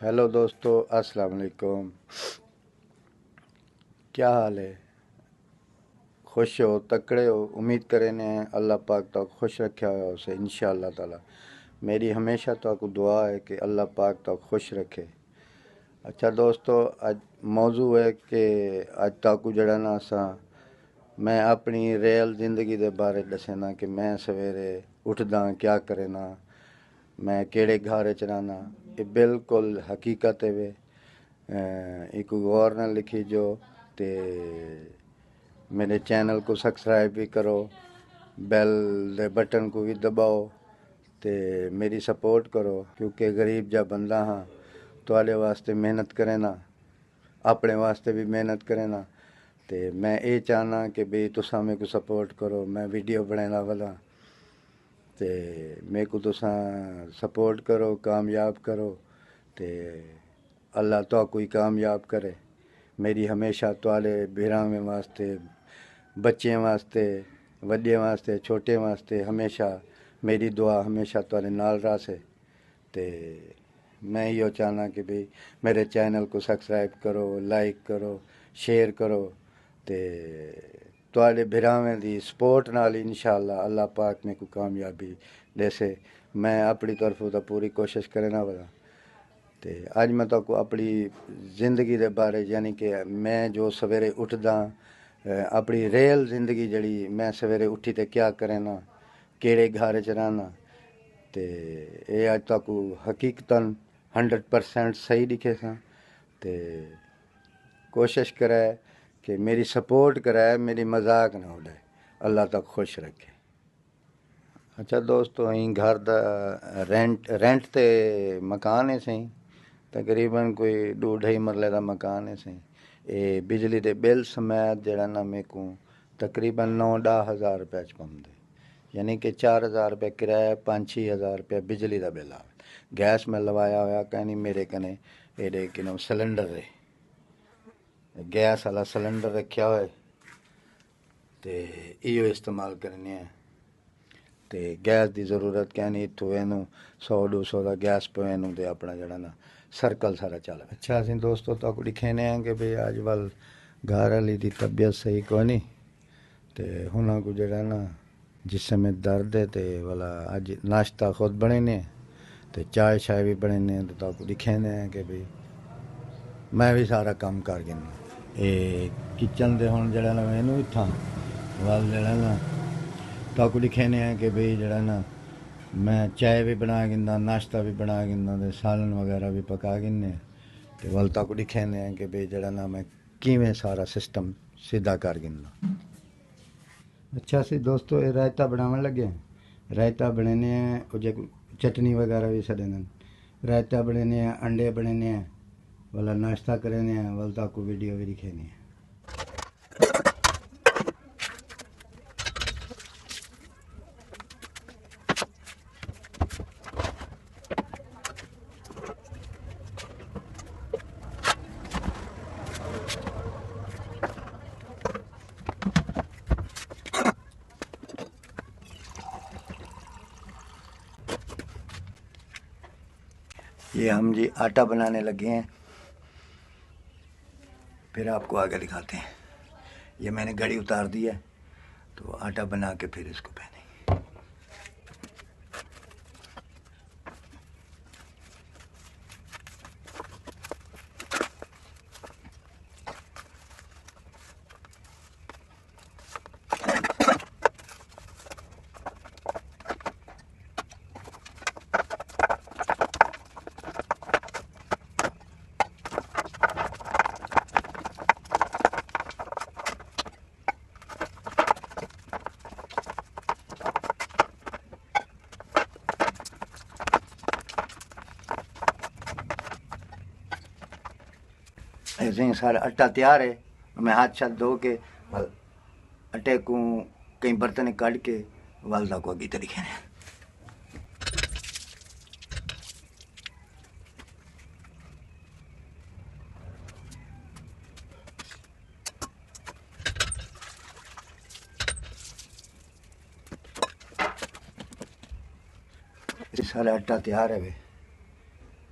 Hello दोस्तों, अस्सलाम वालेकुम। क्या हाल है? खुश हो, तकड़े हो? उम्मीद करें ने अल्लाह पाक तो खुश रखा हो उसे इंशाअल्लाह ताला। मेरी हमेशा तो दुआ है कि अल्लाह पाक तो खुश रखे। अच्छा दोस्तों, अज मौजू है कि अज तक जड़ा ना असा मैं अपनी रियल ज़िंदगी के बारे दसना कि मैं सवेरे उठदा क्या करेना, मैं केड़े घर च रहना। ये बिल्कुल हकीकत है वे। एक गौर न लिखी जो ते मेरे चैनल को सब्सक्राइब भी करो, बेल दे बटन को भी दबाओ ते मेरी सपोर्ट करो, क्योंकि गरीब जा बंदा हाँ, तुहाडे वास्ते मेहनत करे ना, अपने वास्ते भी मेहनत करे ना। ते मैं ये चाहना कि भी तुसा मेरे को सपोर्ट करो, मैं वीडियो बनाना वाला ते मेरे को तुसा सपोर्ट करो, कामयाब करो ते अल्लाह तो कोई कामयाब करे। मेरी हमेशा तुहाडे बिरावे वास्ते, बच्चें वास्ते, वड्डे वास्ते, छोटे वास्ते हमेशा मेरी दुआ हमेशा तुहाडे नाल रहे। ते मैं यो चाहना कि भाई मेरे चैनल को सब्सक्राइब करो, लाइक करो, शेयर करो ते तुहाडे बिरावें दी सपोर्ट नाल इंशाअल्लाह अल्लाह पाक मेरे को कामयाबी देसे। मैं अपनी तरफों तो पूरी कोशिश करना वाला। ते अज मैं तो अपनी ज़िंदगी के बारे यानी कि मैं जो सवेरे उठदा अपनी रियल ज़िंदगी जड़ी मैं सवेरे उठी ते क्या करेना, केड़े घर च रहना, ते ये अज तक हकीकतन 100% सही दिखे सा। ते कोशिश करे कि मेरी सपोर्ट करे, मेरी मजाक ना उड़े। अल्लाह तक खुश रखे। अच्छा दोस्तों, अं घर दा रेंट ते मकान है सही, तकरीबन कोई 2-2.5 मरले का मकान है सही। ये बिजली के बिल समेत जड़ा ना मेरे को तकरीबन 9-10 हज़ार रुपये च पौंदे, यानी कि 4 हज़ार रुपये किराया, 5-6 हज़ार रुपये बिजली का बिल आ। गैस में लवाया होया कहनी मेरे कने एडे कि नाम सिलेंडर है, गैस वाला सिलेंडर रखा हुआ ते इो इस्तेमाल करने हैं। ते गैस की जरूरत कहनी इतों इनू 100-200 का गैस पे तो अपना जड़ा ना सर्कल सारा चल। अच्छा असीं दोस्तों तो दिखेने हैं कि भाई अज वल घर वाली की तबीयत सही कोई नहीं, तो हुना को जड़ा ना जिसम में दर्द है, तो वाला अज नाश्ता खुद बने ने तो चाय शाय भी बने ने, तो दिखेने हैं कि भाई मैं भी सारा काम कर गिना। ये किचन दे हुण जड़ा ना मैनू इत्थां वल जड़ा ना तो दिखेने हैं कि भाई जड़ा ना मैं चाय भी बना गिना, नाश्ता भी बना गिना, तो सालन वगैरह भी पका गिने। तो वल तक दिखेने हैं कि भाई जड़ा ना मैं किवें सारा सिस्टम सीधा कर गिना। अच्छा सी दोस्तों, ये रायता बनावन लगे। रायता बनेने हैं जे चटनी वगैरह भी सड़ने, रायता बनेने हैं, अंडे बनेने हैं, वाला नाश्ता करेने हैं, वल तक वीडियो भी दिखेने हैं। ये हम जी आटा बनाने लगे हैं, फिर आपको आगे दिखाते हैं। ये मैंने घड़ी उतार दी है, तो आटा बना के फिर इसको पहने। ऐसे ही सारा आटा तैयार है। मैं हाथ छत धो के आटे को कई बर्तन काट के वालदा को अगी तरीके ने सारा आटा तैयार है वे।